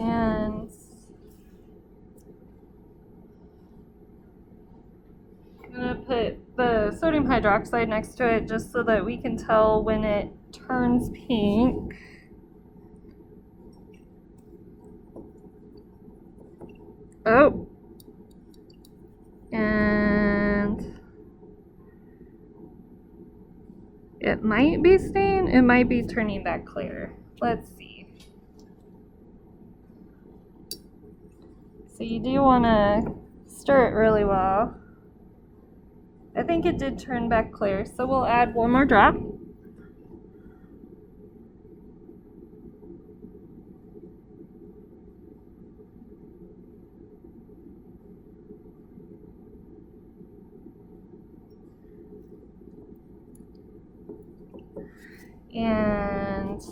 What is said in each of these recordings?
And I'm going to put the sodium hydroxide next to it just so that we can tell when it turns pink. Oh. And it might be staying, it might be turning back clear. Let's see. So you do want to stir it really well. I think it did turn back clear, so we'll add one more drop. And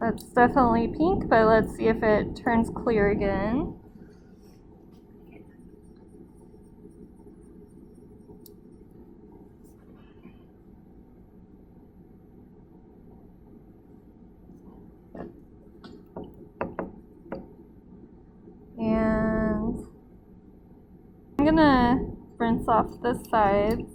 that's definitely pink, but let's see if it turns clear again. And I'm gonna rinse off the sides.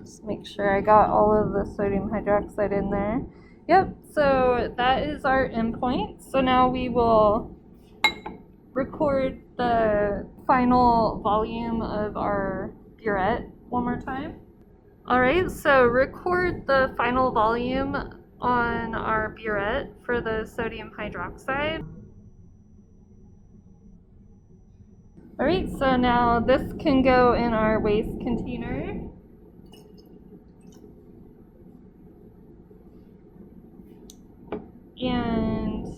Just make sure I got all of the sodium hydroxide in there. Yep, so that is our endpoint. So now we will record the final volume of our burette one more time. Alright, so record the final volume on our burette for the sodium hydroxide. Alright, so now this can go in our waste container. And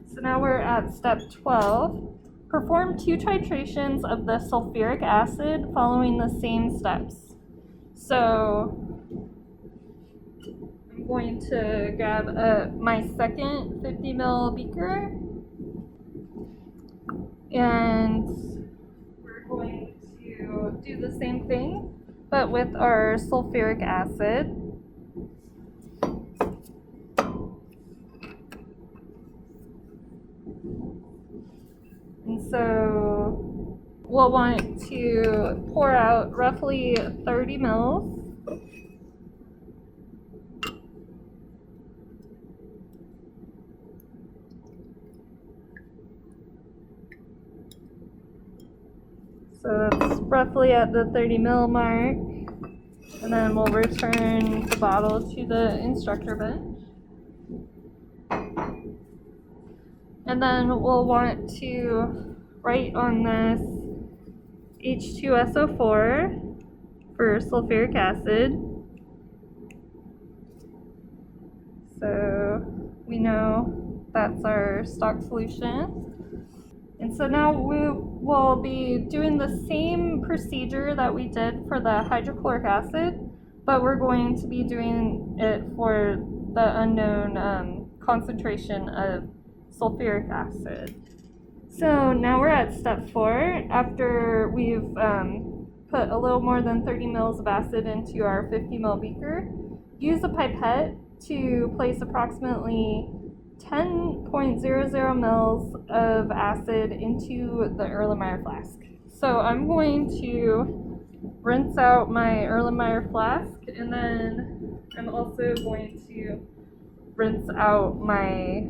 so now we're at step 12. Perform 2 titrations of the sulfuric acid following the same steps. So I'm going to grab my second 50 ml beaker, and we're going to do the same thing, but with our sulfuric acid. And so we'll want to pour out roughly 30 mils. So that's roughly at the 30 ml mark. And then we'll return the bottle to the instructor bench. And then we'll want to write on this H2SO4 for sulfuric acid. So we know that's our stock solution. And so now we will be doing the same procedure that we did for the hydrochloric acid, but we're going to be doing it for the unknown concentration of sulfuric acid. So now we're at step 4. After we've put a little more than 30 mils of acid into our 50 ml beaker, use a pipette to place approximately 10.00 mils of acid into the Erlenmeyer flask. So I'm going to rinse out my Erlenmeyer flask, and then I'm also going to rinse out my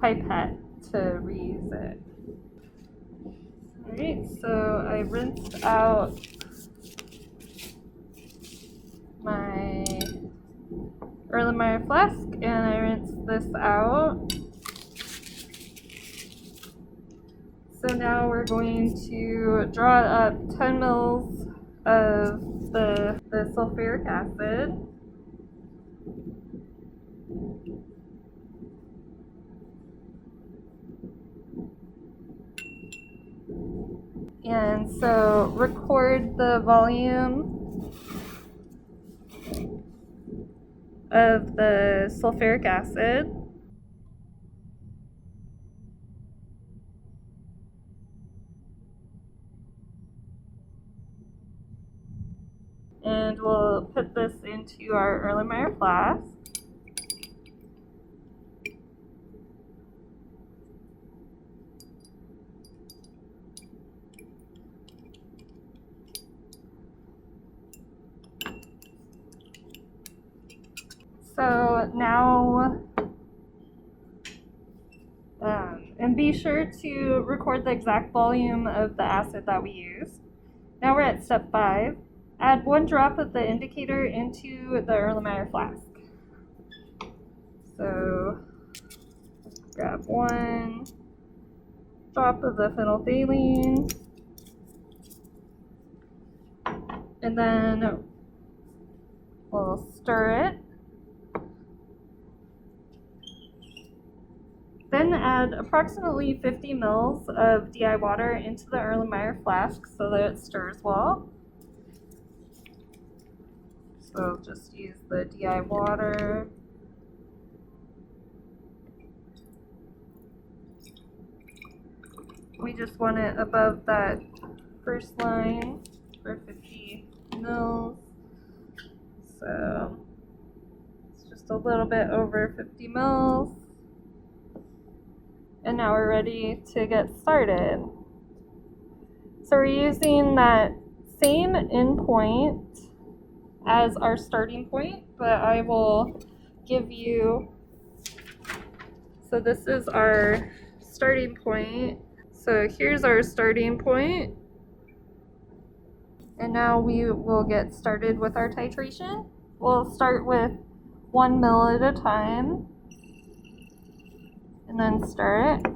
pipette to reuse it. Alright, so I rinsed out my Erlenmeyer flask, and I rinsed this out. So now we're going to draw up 10 mils of the sulfuric acid. And so record the volume of the sulfuric acid. And we'll put this into our Erlenmeyer flask. So now, and be sure to record the exact volume of the acid that we use. Now we're at step 5. Add 1 drop of the indicator into the Erlenmeyer flask. So grab 1 drop of the phenolphthalein, and then we'll stir it. Then add approximately 50 ml of DI water into the Erlenmeyer flask so that it stirs well. So just use the DI water. We just want it above that first line for 50 ml. So it's just a little bit over 50 ml. And now we're ready to get started. So we're using that same endpoint as our starting point, but I will give you, so this is our starting point. So here's our starting point. And now we will get started with our titration. We'll start with 1 ml at a time, and then stir it.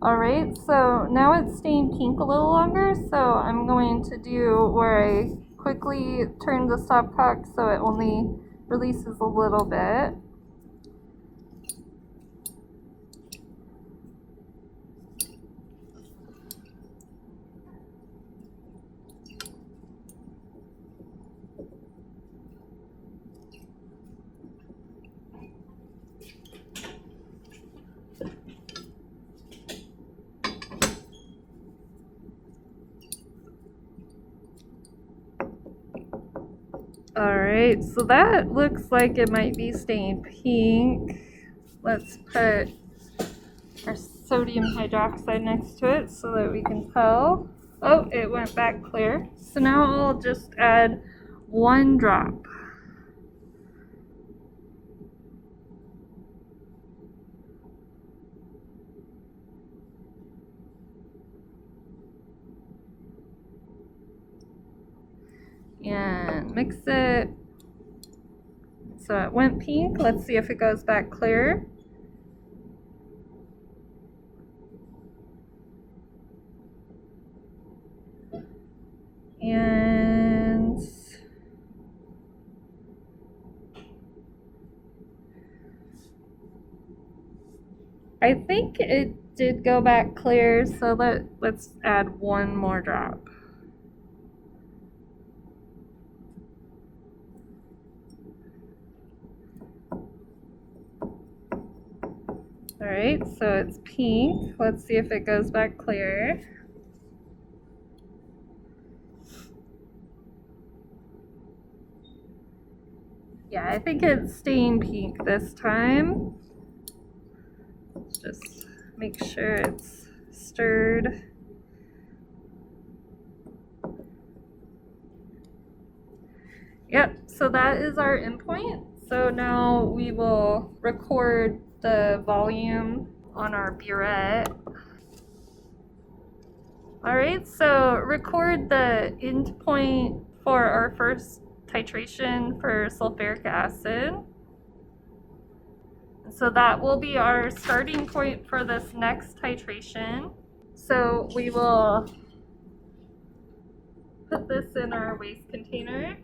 Alright, so now it's staying pink a little longer, so I'm going to do where I quickly turn the stopcock so it only releases a little bit. Alright, so that looks like it might be staying pink. Let's put our sodium hydroxide next to it so that we can tell. Oh, it went back clear. So now I'll just add 1 drop. And mix it. So it went pink. Let's see if it goes back clear. And I think it did go back clear, so let's add 1 more drop. Alright, so it's pink. Let's see if it goes back clear. Yeah, I think it's staying pink this time. Let's just make sure it's stirred. Yep, so that is our endpoint. So now we will record the volume on our burette. Alright, so record the endpoint for our first titration for sulfuric acid. So that will be our starting point for this next titration. So we will put this in our waste container.